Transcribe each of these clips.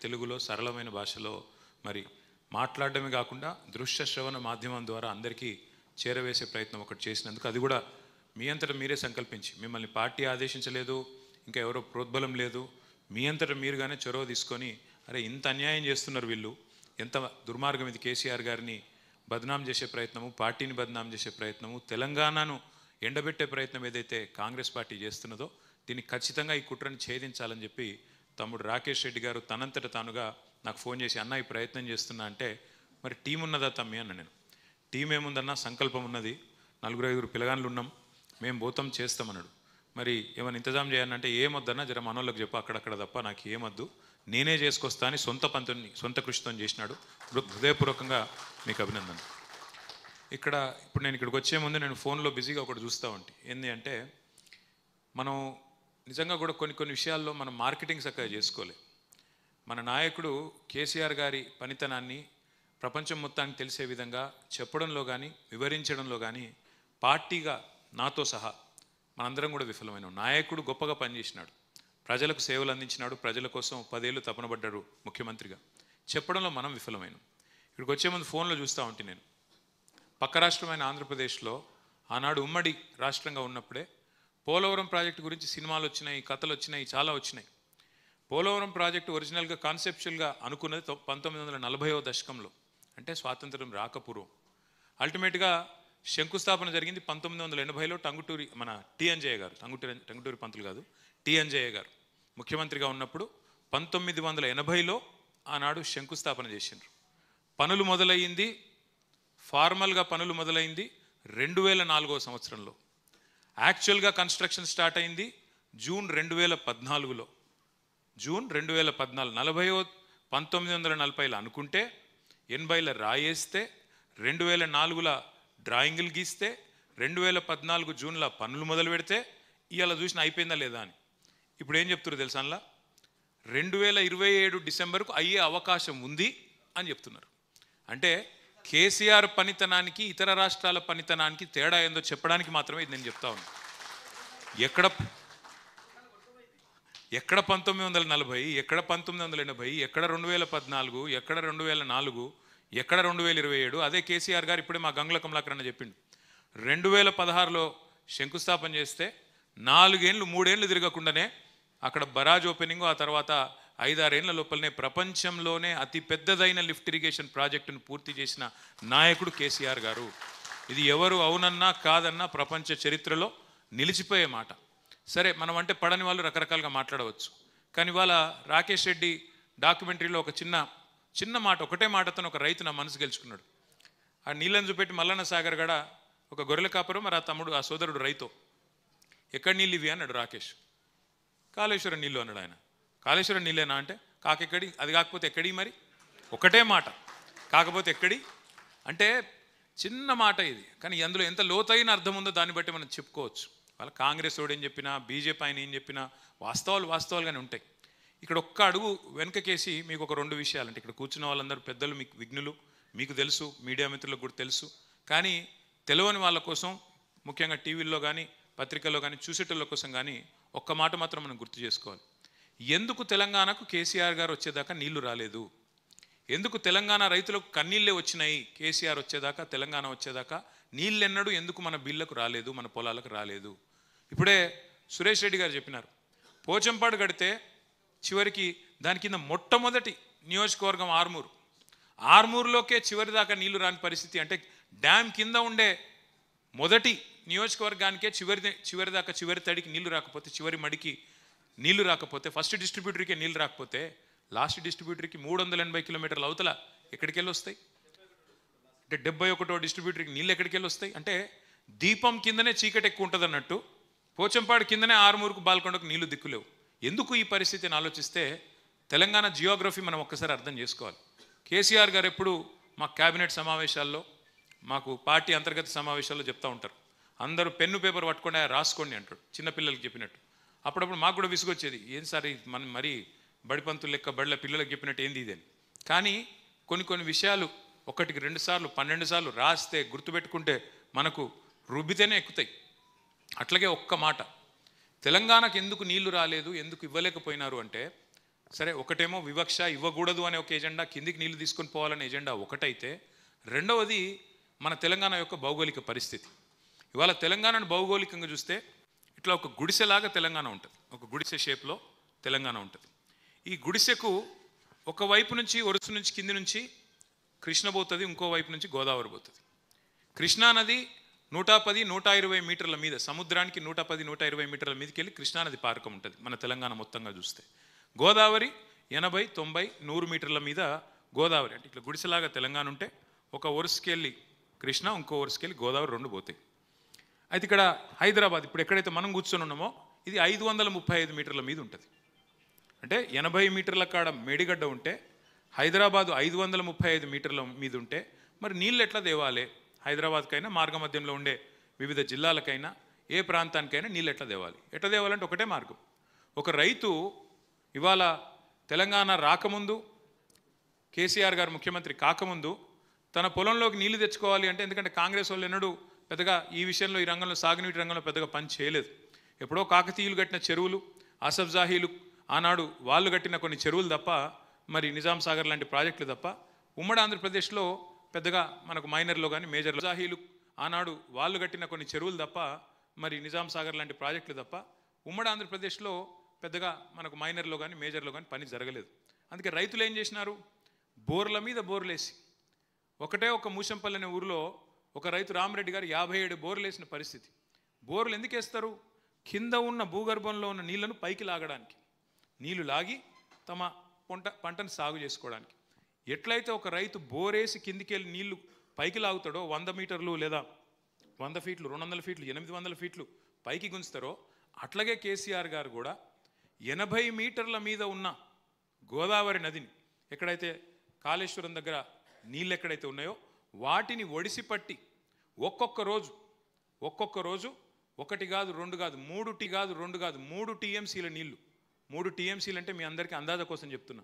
తెలుగులో సరళమైన భాషలో మరి మాట్లాడడమే కాకుండా దృశ్య శ్రవణ మాధ్యమం ద్వారా అందరికీ చేరవేసే ప్రయత్నం ఒకటి చేసినందుకు, అది కూడా మీ అంతటా మీరే సంకల్పించి, మిమ్మల్ని పార్టీ ఆదేశించలేదు, ఇంకా ఎవరో ప్రోద్బలం లేదు, మీ అంతటా మీరుగానే చొరవ తీసుకొని అరే ఇంత అన్యాయం చేస్తున్నారు వీళ్ళు, ఎంత దుర్మార్గం ఇది, కేసీఆర్ గారిని బదనాం చేసే ప్రయత్నము, పార్టీని బదనాం చేసే ప్రయత్నము, తెలంగాణను ఎండబెట్టే ప్రయత్నం ఏదైతే కాంగ్రెస్ పార్టీ చేస్తున్నదో దీన్ని ఖచ్చితంగా ఈ కుట్రని ఛేదించాలని చెప్పి తమ్ముడు రాకేష్ రెడ్డి గారు తనంతట తానుగా నాకు ఫోన్ చేసి అన్న ఈ ప్రయత్నం చేస్తున్నా అంటే, మరి టీం ఉన్నదా తమ్మి అన్న. నేను టీం ఏముందన్నా, సంకల్పం ఉన్నది, 4-5 పిల్లగాన్లు ఉన్నాం, మేము పోతాం చేస్తామన్నాడు. మరి ఏమైనా ఇంతజాం చేయాలంటే ఏమొద్దన్నా జర మనోళ్ళకి చెప్పు అక్కడక్కడ తప్ప నాకు ఏమొద్దు, నేనే చేసుకొస్తా అని సొంత కృషితో చేసినాడు. హృదయపూర్వకంగా మీకు అభినందన. ఇప్పుడు నేను ఇక్కడికి వచ్చే ముందు నేను ఫోన్లో బిజీగా ఒకటి చూస్తూ ఉంటే ఏంటి అంటే, మనం నిజంగా కూడా కొన్ని విషయాల్లో మనం మార్కెటింగ్ చక్కగా చేసుకోలే. మన నాయకుడు కేసీఆర్ గారి పనితనాన్ని ప్రపంచం మొత్తానికి తెలిసే విధంగా చెప్పడంలో కానీ వివరించడంలో కానీ పార్టీగా నాతో సహా మనందరం కూడా విఫలమైన. నాయకుడు గొప్పగా పనిచేసినాడు, ప్రజలకు సేవలు అందించినాడు, ప్రజల కోసం 10 ఏళ్ళు తపనబడ్డాడు ముఖ్యమంత్రిగా. చెప్పడంలో మనం విఫలమైన. ఇక్కడికి వచ్చే ముందు ఫోన్లో చూస్తూ ఉంటే నేను పక్క రాష్ట్రమైన ఆంధ్రప్రదేశ్లో ఆనాడు ఉమ్మడి రాష్ట్రంగా ఉన్నప్పుడే పోలవరం ప్రాజెక్టు గురించి సినిమాలు వచ్చినాయి, కథలు వచ్చినాయి, చాలా వచ్చినాయి. పోలవరం ప్రాజెక్టు ఒరిజినల్గా కాన్సెప్చువల్గా అనుకున్నది 1940వ దశకంలో, అంటే స్వాతంత్రం రాకపూర్వం. అల్టిమేట్గా శంకుస్థాపన జరిగింది 1980లో టంగుటూరి మన టి అంజయ్య గారు, టంగుటూరి పంతులు కాదు, టి అంజయ్య గారు ముఖ్యమంత్రిగా ఉన్నప్పుడు 1980లో ఆనాడు శంకుస్థాపన చేసిండ్రు. పనులు మొదలయ్యింది, ఫార్మల్గా పనులు మొదలైంది 2004వ సంవత్సరంలో. యాక్చువల్గా కన్స్ట్రక్షన్ స్టార్ట్ అయింది జూన్ 2014లో. జూన్ 2014 1940లో అనుకుంటే 80లో రాయేస్తే 2004లో డ్రాయింగులు గీస్తే 2014 జూన్లో పనులు మొదలు పెడితే ఇవాళ చూసిన అయిపోయిందా లేదా అని. ఇప్పుడు ఏం చెప్తున్నారు తెలుసా, అందులో 2027 డిసెంబర్కు అయ్యే అవకాశం ఉంది అని చెప్తున్నారు. అంటే కేసీఆర్ పనితనానికి ఇతర రాష్ట్రాల పనితనానికి తేడా ఏందో చెప్పడానికి మాత్రమే ఇది నేను చెప్తా ఉన్నాను. ఎక్కడ 1940, ఎక్కడ 1980, ఎక్కడ 2014, ఎక్కడ 2004, ఎక్కడ 2027. అదే కేసీఆర్ గారు ఇప్పుడే మా గంగుల కమలాకర్ అన్న చెప్పిండు, 2016లో శంకుస్థాపన చేస్తే 4 ఏళ్ళు 3 ఏళ్ళు తిరగకుండానే అక్కడ బరాజ్ ఓపెనింగ్, ఆ తర్వాత 5-6 ఏళ్ల లోపలనే ప్రపంచంలోనే అతి పెద్దదైన లిఫ్ట్ ఇరిగేషన్ ప్రాజెక్టును పూర్తి చేసిన నాయకుడు కేసీఆర్ గారు. ఇది ఎవరు అవునన్నా కాదన్నా ప్రపంచ చరిత్రలో నిలిచిపోయే మాట. సరే, మనం అంటే పడని వాళ్ళు రకరకాలుగా మాట్లాడవచ్చు, కానీ వాళ్ళ రాకేష్ రెడ్డి డాక్యుమెంటరీలో ఒక చిన్న మాట, ఒకటే మాటతో ఒక రైతు నా మనసు గెలుచుకున్నాడు. ఆ నీళ్ళని చూపెట్టి మల్లన్న సాగర్ గడ ఒక గొర్రెల కాపురం, మరి ఆ సోదరుడు రైతు, ఎక్కడ నీళ్ళు ఇవి అన్నాడు రాకేష్. కాళేశ్వరం నీళ్ళు అన్నాడు ఆయన. కాళేశ్వరం నీళ్ళేనా అంటే కాకెక్కడి, అది కాకపోతే ఎక్కడి, మరి ఒకటే మాట కాకపోతే ఎక్కడి అంటే చిన్న మాట ఇది, కానీ అందులో ఎంత లోతైన అర్థం ఉందో దాన్ని బట్టి మనం చెప్పుకోవచ్చు. వాళ్ళ కాంగ్రెస్ వాడు ఏం చెప్పినా, బీజేపీ ఆయన ఏం చెప్పినా వాస్తవాలుగానే ఉంటాయి. ఇక్కడ ఒక్క అడుగు వెనుకకేసి మీకు ఒక 2 విషయాలు, అంటే ఇక్కడ కూర్చున్న వాళ్ళందరూ పెద్దలు, మీకు విఘ్నులు, మీకు తెలుసు, మీడియా మిత్రులకు కూడా తెలుసు, కానీ తెలియని వాళ్ళ కోసం, ముఖ్యంగా టీవీల్లో కానీ పత్రికల్లో కానీ చూసేటోళ్ళ కోసం కానీ ఒక్క మాట మాత్రం మనం గుర్తు చేసుకోవాలి. ఎందుకు తెలంగాణకు కేసీఆర్ గారు వచ్చేదాకా నీళ్లు రాలేదు? ఎందుకు తెలంగాణ రైతులకు కన్నీళ్ళే వచ్చినాయి కేసీఆర్ వచ్చేదాకా, తెలంగాణ వచ్చేదాకా నీళ్ళెన్నడూ ఎందుకు మన బిల్లకు రాలేదు, మన పొలాలకు రాలేదు? ఇప్పుడే సురేష్ రెడ్డి గారు చెప్పినారు, పోచంపాడు కడితే చివరికి దాని కింద మొట్టమొదటి నియోజకవర్గం ఆర్మూరులోకే చివరి దాకా నీళ్లు రాని పరిస్థితి. అంటే డ్యామ్ కింద ఉండే మొదటి నియోజకవర్గానికే చివరి దాకా, చివరి తడికి నీళ్లు రాకపోతే, చివరి మడికి నీళ్లు రాకపోతే, ఫస్ట్ డిస్ట్రిబ్యూటర్కే నీళ్ళు రాకపోతే లాస్ట్ డిస్ట్రిబ్యూటర్కి 380 కిలోమీటర్ల అవతల ఎక్కడికి వెళ్ళి వస్తాయి? అంటే 71వ డిస్ట్రిబ్యూటర్కి నీళ్ళు ఎక్కడికి వెళ్ళి వస్తాయి? అంటే దీపం కిందనే చీకటి ఎక్కువ ఉంటుంది అన్నట్టు పోచంపాడు కిందనే ఆరుమూరుకు బాల్కొండకు నీళ్లు దిక్కులేవు. ఎందుకు ఈ పరిస్థితిని ఆలోచిస్తే తెలంగాణ జియోగ్రఫీ మనం ఒక్కసారి అర్థం చేసుకోవాలి. కేసీఆర్ గారు ఎప్పుడు మా క్యాబినెట్ సమావేశాల్లో, మాకు పార్టీ అంతర్గత సమావేశాల్లో చెప్తూ ఉంటారు, అందరూ పెన్ను పేపర్ పట్టుకొని రాసుకోండి అంటాడు, చిన్నపిల్లలకి చెప్పినట్టు. అప్పుడప్పుడు మాకు కూడా విసుగొచ్చేది, ఏం సార్ మనం మరీ బడిపంతులు లెక్క బడిల పిల్లలకు చెప్పినట్టు ఏంది ఇది అని. కానీ కొన్ని విషయాలు 1కి 2 సార్లు 12 సార్లు రాస్తే గుర్తుపెట్టుకుంటే మనకు రుబ్బితేనే ఎక్కుతాయి. అట్లాగే ఒక్క మాట, తెలంగాణకు ఎందుకు నీళ్లు రాలేదు, ఎందుకు ఇవ్వలేకపోయినారు అంటే సరే, ఒకటేమో వివక్ష ఇవ్వకూడదు అనే ఒక ఎజెండా, కిందికి నీళ్లు తీసుకొని పోవాలనే ఎజెండా ఒకటైతే, రెండవది మన తెలంగాణ యొక్క భౌగోళిక పరిస్థితి. ఇవాళ తెలంగాణను భౌగోళికంగా చూస్తే ఇట్లా ఒక గుడిసెలాగా తెలంగాణ ఉంటుంది, ఒక గుడిసె షేప్లో తెలంగాణ ఉంటుంది. ఈ గుడిసెకు ఒకవైపు నుంచి ఒరుసు నుంచి కింది నుంచి కృష్ణ పోతుంది, ఇంకోవైపు నుంచి గోదావరి పోతుంది. కృష్ణానది 110-120 మీటర్ల మీద, సముద్రానికి 110-120 మీటర్ల మీదకి వెళ్ళి కృష్ణానది పారకం ఉంటుంది మన తెలంగాణ మొత్తంగా చూస్తే. గోదావరి 80-90-100 మీటర్ల మీద గోదావరి. అంటే ఇట్లా గుడిసెలాగా తెలంగాణ ఉంటే ఒక ఒరుసుకెళ్ళి కృష్ణ, ఇంకో ఒరుసుకెళ్ళి గోదావరి, రెండు పోతాయి. అయితే ఇక్కడ హైదరాబాద్ ఇప్పుడు ఎక్కడైతే మనం కూర్చొని ఉన్నామో ఇది 535 మీటర్ల మీద ఉంటుంది. అంటే 80 మీటర్ల కాడ మేడిగడ్డ ఉంటే హైదరాబాదు 535 మీటర్ల మీద ఉంటే మరి నీళ్ళు ఎట్లా తేవాలి? హైదరాబాద్కైనా మార్గమధ్యంలో ఉండే వివిధ జిల్లాలకైనా ఏ ప్రాంతానికైనా నీళ్ళు ఎట్లా తేవాలి? ఎట్లా తేవాలంటే ఒకటే మార్గం. ఒక రైతు ఇవాళ తెలంగాణ రాకముందు, కేసీఆర్ గారు ముఖ్యమంత్రి కాకముందు తన పొలంలోకి నీళ్లు తెచ్చుకోవాలి అంటే, ఎందుకంటే కాంగ్రెస్ వాళ్ళు ఎన్నడూ పెద్దగా ఈ విషయంలో, ఈ రంగంలో, సాగునీటి రంగంలో పెద్దగా పని చేయలేదు. ఎప్పుడో కాకతీయులు కట్టిన చెరువులు, ఆసఫ్ జాహీలు ఆనాడు వాళ్ళు కట్టిన కొన్ని చెరువులు తప్ప, మరి నిజాం సాగర్ లాంటి ప్రాజెక్టులు తప్ప ఉమ్మడి ఆంధ్రప్రదేశ్లో పెద్దగా మనకు మైనర్లో కానీ మేజర్లో, జాహీలు ఆనాడు వాళ్ళు కట్టిన కొన్ని చెరువులు తప్ప, మరి నిజాం సాగర్ లాంటి ప్రాజెక్టులు తప్ప ఉమ్మడి ఆంధ్రప్రదేశ్లో పెద్దగా మనకు మైనర్లో కానీ మేజర్లో కానీ పని జరగలేదు. అందుకే రైతులు ఏం చేసినారు? బోర్ల మీద బోర్లేసి, ఒకటే ఒక మూషంపల్లి అనే ఊరిలో ఒక రైతు రామరెడ్డి గారు 57 బోర్లు వేసిన పరిస్థితి. బోర్లు ఎందుకు వేస్తారు? కింద ఉన్న భూగర్భంలో ఉన్న నీళ్లను పైకి లాగడానికి, నీళ్లు లాగి తమ పంటను సాగు చేసుకోవడానికి. ఎట్లయితే ఒక రైతు బోరేసి కిందికి వెళ్ళి నీళ్లు పైకి లాగుతాడో, 100 మీటర్లు లేదా 100 ఫీట్లు, 200 ఫీట్లు, 800 ఫీట్లు పైకి గుంచుతారో, అట్లాగే కేసీఆర్ గారు కూడా 80 మీటర్ల మీద ఉన్న గోదావరి నదిని, ఎక్కడైతే కాళేశ్వరం దగ్గర నీళ్ళు ఎక్కడైతే ఉన్నాయో వాటిని ఒడిసి పట్టి ఒక్కొక్క రోజు 1 కాదు 2 కాదు 3 టీఎంసీల నీళ్లు. 3 టీఎంసీలు అంటే మీ అందరికీ అందాజ కోసం చెప్తున్నా.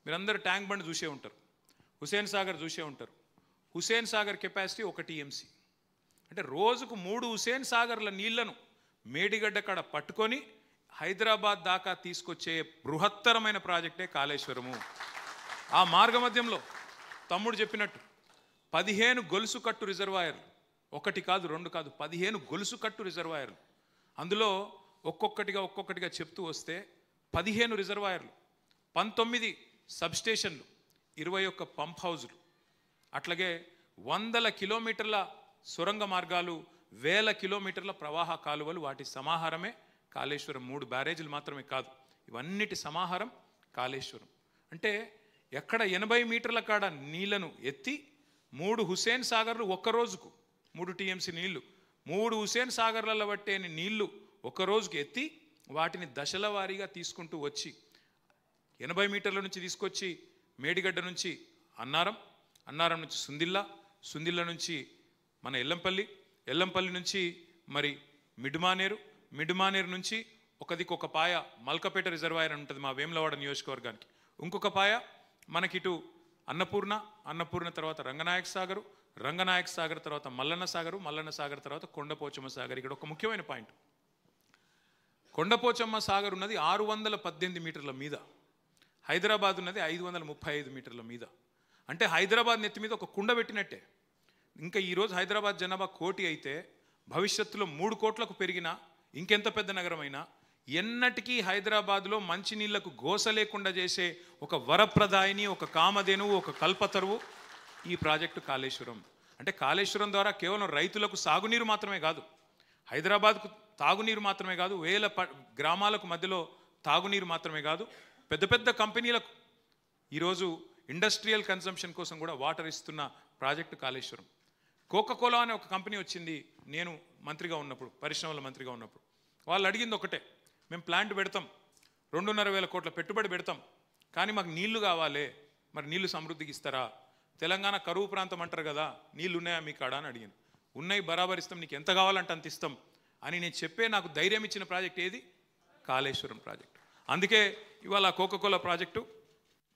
మీరందరూ ట్యాంక్ బండ్ చూసే ఉంటారు, హుసేన్ సాగర్ చూసే ఉంటారు. Hussain Sagar capacity 1 TMC. అంటే రోజుకు 3 హుసేన్ సాగర్ల నీళ్లను మేడిగడ్డ కాడ పట్టుకొని హైదరాబాద్ దాకా తీసుకొచ్చే బృహత్తరమైన ప్రాజెక్టే కాళేశ్వరము. ఆ మార్గమధ్యంలో తమ్ముడు చెప్పినట్టు 15 గొలుసు కట్టు రిజర్వాయర్లు, 1 కాదు 2 కాదు 15 గొలుసు కట్టు రిజర్వాయర్లు. అందులో ఒక్కొక్కటిగా చెప్తూ వస్తే 15 రిజర్వాయర్లు, 19 సబ్స్టేషన్లు, 21 పంప్ హౌజులు, అట్లాగే 100 కిలోమీటర్ల సొరంగ మార్గాలు, 1000 కిలోమీటర్ల ప్రవాహ కాలువలు, వాటి సమాహారమే కాళేశ్వరం. 3 బ్యారేజీలు మాత్రమే కాదు, ఇవన్నిటి సమాహారం కాళేశ్వరం. అంటే ఎక్కడ 80 మీటర్ల కాడ నీళ్లను ఎత్తి 3 హుసేన్ సాగర్లు ఒక్క రోజుకు 3 టీఎంసీ నీళ్లు, 3 హుసేన్ సాగర్లలో పట్టే నీళ్లు ఒక రోజుకి ఎత్తి వాటిని దశల వారీగా తీసుకుంటూ వచ్చి 80 మీటర్ల నుంచి తీసుకొచ్చి మేడిగడ్డ నుంచి అన్నారం నుంచి సుందిల్ల నుంచి మన ఎల్లంపల్లి నుంచి మరి మిడ్మానేరు నుంచి ఒక పాయ మల్కపేట రిజర్వాయర్ అని ఉంటుంది మా వేములవాడ నియోజకవర్గానికి, ఇంకొక పాయ మనకిటు అన్నపూర్ణ తర్వాత రంగనాయక సాగర్ తర్వాత మల్లన్న సాగర్ తర్వాత కొండపోచమ్మ సాగర్. ఇక్కడ ఒక ముఖ్యమైన పాయింట్, కొండపోచమ్మ సాగర్ ఉన్నది 618 మీటర్ల మీద, హైదరాబాద్ ఉన్నది 535 మీటర్ల మీద. అంటే హైదరాబాద్ నెత్తి మీద ఒక కుండ పెట్టినట్టే. ఇంకా ఈరోజు హైదరాబాద్ జనాభా 1 కోటి అయితే భవిష్యత్తులో 3 కోట్లకు పెరిగినా, ఇంకెంత పెద్ద నగరమైనా, ఎన్నటికీ హైదరాబాద్లో మంచినీళ్లకు గోస లేకుండా చేసే ఒక వరప్రదాయిని, ఒక కామధేనువు, ఒక కల్పతరువు ఈ ప్రాజెక్టు కాళేశ్వరం. అంటే కాళేశ్వరం ద్వారా కేవలం రైతులకు సాగునీరు మాత్రమే కాదు, హైదరాబాద్కు తాగునీరు మాత్రమే కాదు, వేల గ్రామాలకు మధ్యలో తాగునీరు మాత్రమే కాదు, పెద్ద పెద్ద కంపెనీలకు ఈరోజు ఇండస్ట్రియల్ కన్సంప్షన్ కోసం కూడా వాటర్ ఇస్తున్న ప్రాజెక్టు కాళేశ్వరం. కోకాకోలా అనే ఒక కంపెనీ వచ్చింది నేను మంత్రిగా ఉన్నప్పుడు, పరిశ్రమల మంత్రిగా ఉన్నప్పుడు. వాళ్ళు అడిగింది ఒకటే, మేము ప్లాంట్ పెడతాం, 2,500 కోట్ల పెట్టుబడి పెడతాం, కానీ మాకు నీళ్లు కావాలి, మరి నీళ్లు సమృద్ధికి ఇస్తారా? తెలంగాణ కరువు ప్రాంతం అంటారు కదా, నీళ్ళు ఉన్నాయా మీ కాడ అని అడిగాను. ఉన్నాయి, బరాబర్ ఇస్తాం, నీకు ఎంత కావాలంటే అంత ఇస్తాం అని నేను చెప్పే నాకు ధైర్యం ఇచ్చిన ప్రాజెక్ట్ ఏది? కాళేశ్వరం ప్రాజెక్టు. అందుకే ఇవాళ కోకాకోలా ప్రాజెక్టు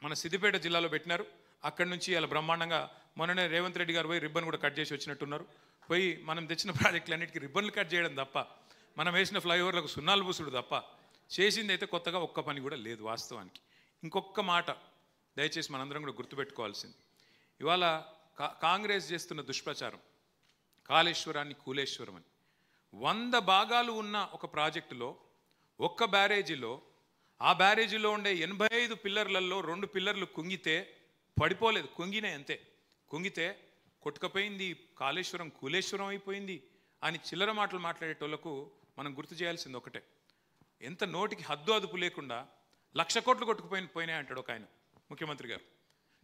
మన సిద్దిపేట జిల్లాలో పెట్టినారు. అక్కడి నుంచి ఇలా బ్రహ్మాండంగా మొన్ననే రేవంత్ రెడ్డి గారు పోయి రిబ్బన్ కూడా కట్ చేసి వచ్చినట్టున్నారు. పోయి మనం తెచ్చిన ప్రాజెక్టులన్నిటికీ రిబ్బన్లు కట్ చేయడం తప్ప, మనం వేసిన ఫ్లైఓవర్లకు సున్నాలు పూసుడు తప్ప చేసింది అయితే కొత్తగా ఒక్క పని కూడా లేదు వాస్తవానికి. ఇంకొక మాట దయచేసి మనందరం కూడా గుర్తుపెట్టుకోవాల్సింది, ఇవాళ కాంగ్రెస్ చేస్తున్న దుష్ప్రచారం కాళేశ్వరాన్ని కూలేశ్వరం అని. 100 భాగాలు ఉన్న ఒక ప్రాజెక్టులో ఒక్క బ్యారేజీలో ఆ బ్యారేజీలో ఉండే 85 పిల్లర్లలో 2 పిల్లర్లు కుంగితే పడిపోలేదు, కుంగినే అంతే, కుంగితే కొట్టుకపోయింది, కాళేశ్వరం కూలేశ్వరం అయిపోయింది అని చిల్లర మాటలు మాట్లాడేటోళ్లకు మనం గుర్తు చేయాల్సింది ఒకటే, ఎంత నోటికి హద్దు అదుపు లేకుండా 1,00,000 కోట్లు కొట్టుకుపోయినాయి అంటాడు ఒక ఆయన ముఖ్యమంత్రి గారు.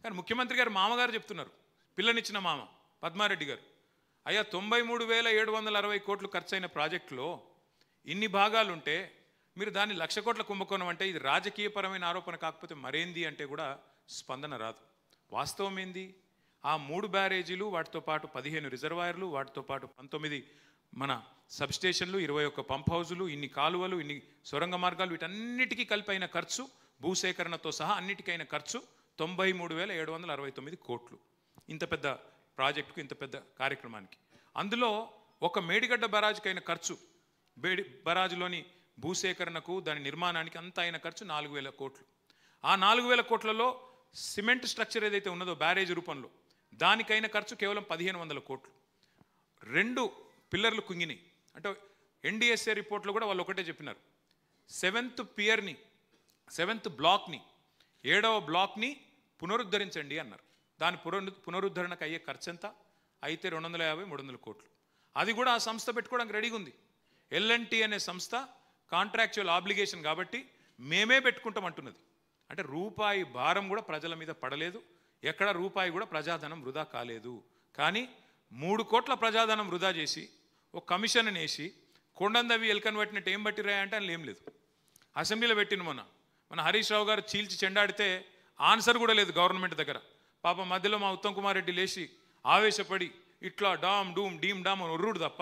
కానీ ముఖ్యమంత్రి గారు మామగారు చెప్తున్నారు, పిల్లనిచ్చిన మామ పద్మారెడ్డి గారు, అయ్యా 93,760 కోట్లు ఖర్చైన ప్రాజెక్టులో ఇన్ని భాగాలుంటే మీరు దాన్ని 1,00,000 కోట్ల కుంభకోణం అంటే ఇది రాజకీయపరమైన ఆరోపణ కాకపోతే మరేంది అంటే కూడా స్పందన రాదు. వాస్తవం ఏంది, ఆ 3 బ్యారేజీలు, వాటితో పాటు 15 రిజర్వాయర్లు, వాటితో పాటు 19 మన సబ్స్టేషన్లు, 21 పంప్ హౌజులు, ఇన్ని కాలువలు, ఇన్ని సొరంగ మార్గాలు, వీటన్నిటికీ కలిపి అయిన ఖర్చు, భూసేకరణతో సహా అన్నిటికైన ఖర్చు 93,769 కోట్లు. ఇంత పెద్ద ప్రాజెక్టుకు, ఇంత పెద్ద కార్యక్రమానికి. అందులో ఒక మేడిగడ్డ బరాజుకైన ఖర్చు, బరాజులోని భూసేకరణకు, దాని నిర్మాణానికి అంతా అయిన ఖర్చు 4,000 కోట్లు. ఆ 4,000 కోట్లలో సిమెంట్ స్ట్రక్చర్ ఏదైతే ఉన్నదో బ్యారేజ్ రూపంలో దానికైన ఖర్చు కేవలం 1,500 కోట్లు. 2 పిల్లర్లు కుంగినాయి అంటే ఎన్డిఎస్ఏ రిపోర్ట్లో కూడా వాళ్ళు ఒకటే చెప్పినారు, 7th పియర్ని, 7th బ్లాక్ని, 7వ బ్లాక్ని పునరుద్ధరించండి అన్నారు. దాని పునరుద్ధరణకు అయ్యే ఖర్చు ఎంత అయితే 250-300 కోట్లు. అది కూడా ఆ సంస్థ పెట్టుకోవడానికి రెడీగా ఉంది. L&T అనే సంస్థ కాంట్రాక్చువల్ ఆబ్లిగేషన్ కాబట్టి మేమే పెట్టుకుంటాం అంటున్నది. అంటే రూపాయి భారం కూడా ప్రజల మీద పడలేదు, ఎక్కడ రూపాయి కూడా ప్రజాధనం వృధా కాలేదు. కానీ 3 కోట్ల ప్రజాధనం వృధా చేసి ఒక కమిషన్ వేసి కొండందవి ఎల్కన్ పట్టినట్టు ఏం పట్టిరాయా అంటే అని ఏం లేదు. అసెంబ్లీలో పెట్టిన మన హరీష్ రావు గారు చీల్చి చెండాడితే ఆన్సర్ కూడా లేదు గవర్నమెంట్ దగ్గర. పాపం మధ్యలో మా ఉత్తమ్ కుమార్ రెడ్డి లేచి ఆవేశపడి ఇట్లా డామ్ డూమ్ డీమ్ డామ్ అని ఒర్రుడు తప్ప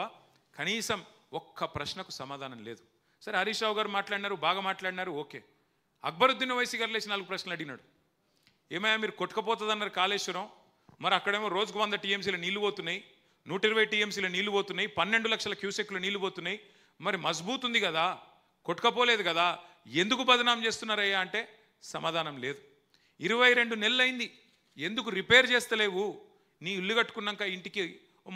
కనీసం ఒక్క ప్రశ్నకు సమాధానం లేదు. సరే హరీష్ రావు గారు మాట్లాడినారు, బాగా మాట్లాడినారు, ఓకే. అక్బరుద్దీన్ ఓవైసీ గారు లేచి 4 ప్రశ్నలు అడిగినాడు. ఏమయ్యా మీరు కొట్టుకపోతుందన్నారు కాళేశ్వరం, మరి అక్కడేమో రోజుకు 100 టీఎంసీల నీళ్లు పోతున్నాయి, 120 టీఎంసీల నీళ్లు పోతున్నాయి, 12 లక్షల క్యూసెక్ల నీళ్లు పోతున్నాయి, మరి మజ్బూత్ ఉంది కదా, కొట్టుకపోలేదు కదా, ఎందుకు బదనాం చేస్తున్నారయ్యా అంటే సమాధానం లేదు. 22 నెలలైంది, ఎందుకు రిపేర్ చేస్తలేవు? నీ ఇల్లు కట్టుకున్నాక ఇంటికి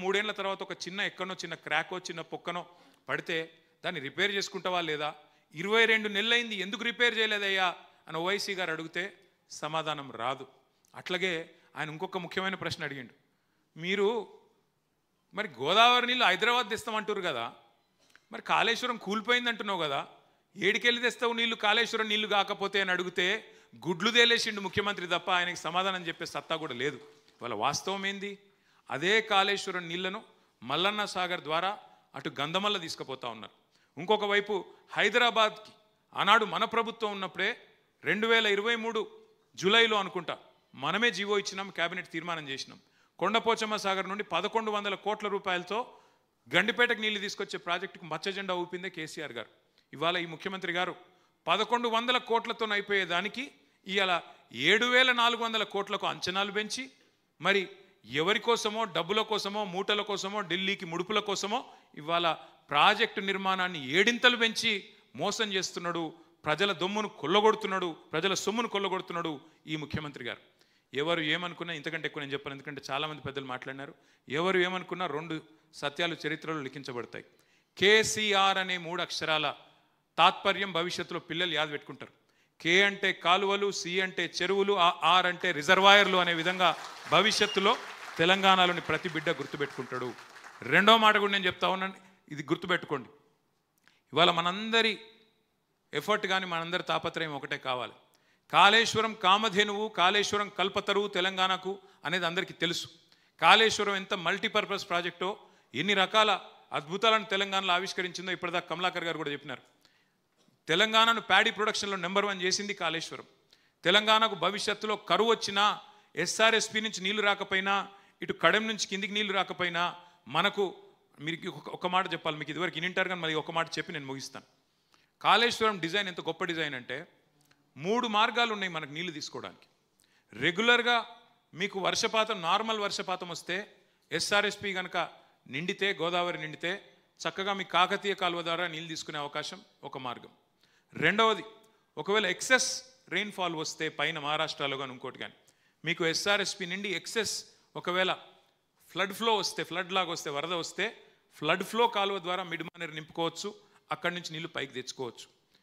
3 ఏళ్ల తర్వాత ఒక ఎక్కడనో చిన్న క్రాకో చిన్న పొక్కనో పడితే దాన్ని రిపేర్ చేసుకుంటావా లేదా? 22 నెలలైంది, ఎందుకు రిపేర్ చేయలేదయ్యా అని ఓవైసీ గారు అడిగితే సమాధానం రాదు. అట్లాగే ఆయన ఇంకొక ముఖ్యమైన ప్రశ్న అడిగిండు, మీరు మరి గోదావరి నీళ్ళు హైదరాబాద్ తెస్తామంటారు కదా, మరి కాళేశ్వరం కూలిపోయింది అంటున్నావు కదా, ఏడికెళ్ళి తెస్తావు నీళ్లు కాళేశ్వరం నీళ్లు కాకపోతే అని అడిగితే గుడ్లు తేలేసిండు ముఖ్యమంత్రి తప్ప ఆయనకి సమాధానం చెప్పే సత్తా కూడా లేదు. వాళ్ళ వాస్తవం ఏంది, అదే కాళేశ్వరం నీళ్లను మల్లన్న సాగర్ ద్వారా అటు గంధమల్ల తీసుకుపోతా ఉన్నారు. ఇంకొక వైపు హైదరాబాద్కి ఆనాడు మన ప్రభుత్వం ఉన్నప్పుడే 2023 జూలైలో అనుకుంటా మనమే జీవో ఇచ్చినాం, కేబినెట్ తీర్మానం చేసినాం. కొండపోచమ్మ సాగర్ నుండి 1,100 కోట్ల రూపాయలతో గండిపేటకు నీళ్లు తీసుకొచ్చే ప్రాజెక్టుకు మచ్చజెండా ఊపిందే కేసీఆర్ గారు. ఇవాళ ఈ ముఖ్యమంత్రి గారు 1,100 కోట్లతో అయిపోయేదానికి ఇవాళ 7,400 కోట్లకు అంచనాలు పెంచి మరి ఎవరి కోసమో, డబ్బుల కోసమో, మూటల కోసమో, ఢిల్లీకి ముడుపుల కోసమో ఇవాళ ప్రాజెక్టు నిర్మాణాన్ని 7 పెంచి మోసం చేస్తున్నాడు, ప్రజల దొమ్మును కొల్లగొడుతున్నాడు, ప్రజల సొమ్మును కొల్లగొడుతున్నాడు ఈ ముఖ్యమంత్రి గారు. ఎవరు ఏమనుకున్నా ఇంతకంటే ఎక్కువ నేను చెప్పాను, ఎందుకంటే చాలామంది పెద్దలు మాట్లాడినారు. ఎవరు ఏమనుకున్నా 2 సత్యాలు చరిత్రలో లిఖించబడతాయి. కేసీఆర్ అనే 3 అక్షరాల తాత్పర్యం భవిష్యత్తులో పిల్లలు యాద పెట్టుకుంటారు. కే అంటే కాలువలు, సి అంటే చెరువులు, ఆర్ అంటే రిజర్వాయర్లు అనే విధంగా భవిష్యత్తులో తెలంగాణలోని ప్రతి బిడ్డ గుర్తుపెట్టుకుంటాడు. రెండో మాట కూడా నేను చెప్తా ఉన్నాను, ఇది గుర్తుపెట్టుకోండి. ఇవాళ మనందరి ఎఫర్ట్ కానీ మనందరి తాపత్రయం ఒకటే కావాలి. కాళేశ్వరం కామధేనువు, కాళేశ్వరం కల్పతరువు తెలంగాణకు అనేది అందరికీ తెలుసు. కాళేశ్వరం ఎంత మల్టీపర్పస్ ప్రాజెక్టో, ఎన్ని రకాల అద్భుతాలను తెలంగాణలో ఆవిష్కరించిందో ఇప్పటిదాకా కమలాకర్ గారు కూడా చెప్పినారు. తెలంగాణను ప్యాడీ ప్రొడక్షన్లో నెంబర్ 1 చేసింది కాళేశ్వరం. తెలంగాణకు భవిష్యత్తులో కరువు వచ్చినా, ఎస్ఆర్ఎస్పి నుంచి నీళ్లు రాకపోయినా, ఇటు కడెం నుంచి కిందికి నీళ్లు రాకపోయినా మనకు, మీరు ఒక మాట చెప్పాలి, మీకు ఇదివరకు ఇనింటారు కానీ మరి ఒక మాట చెప్పి నేను ముగిస్తాను. కాళేశ్వరం డిజైన్ ఎంత గొప్ప డిజైన్ అంటే 3 మార్గాలు ఉన్నాయి మనకు నీళ్లు తీసుకోవడానికి. రెగ్యులర్గా మీకు వర్షపాతం, నార్మల్ వర్షపాతం వస్తే ఎస్ఆర్ఎస్పి కనుక నిండితే, గోదావరి నిండితే చక్కగా మీ కాకతీయ కాలువ ద్వారా నీళ్ళు తీసుకునే అవకాశం ఒక మార్గం. రెండవది, ఒకవేళ ఎక్సెస్ రెయిన్ఫాల్ వస్తే పైన మహారాష్ట్రలో కానీ ఇంకోటి కానీ మీకు ఎస్ఆర్ఎస్పి నుండి ఎక్సెస్ ఒకవేళ ఫ్లడ్ ఫ్లో వస్తే, ఫ్లడ్ లాగా వస్తే, వరద వస్తే ఫ్లడ్ ఫ్లో కాలువ ద్వారా మిడ్మానేరు నింపుకోవచ్చు, అక్కడి నుంచి నీళ్లు పైకి తెచ్చుకోవచ్చు.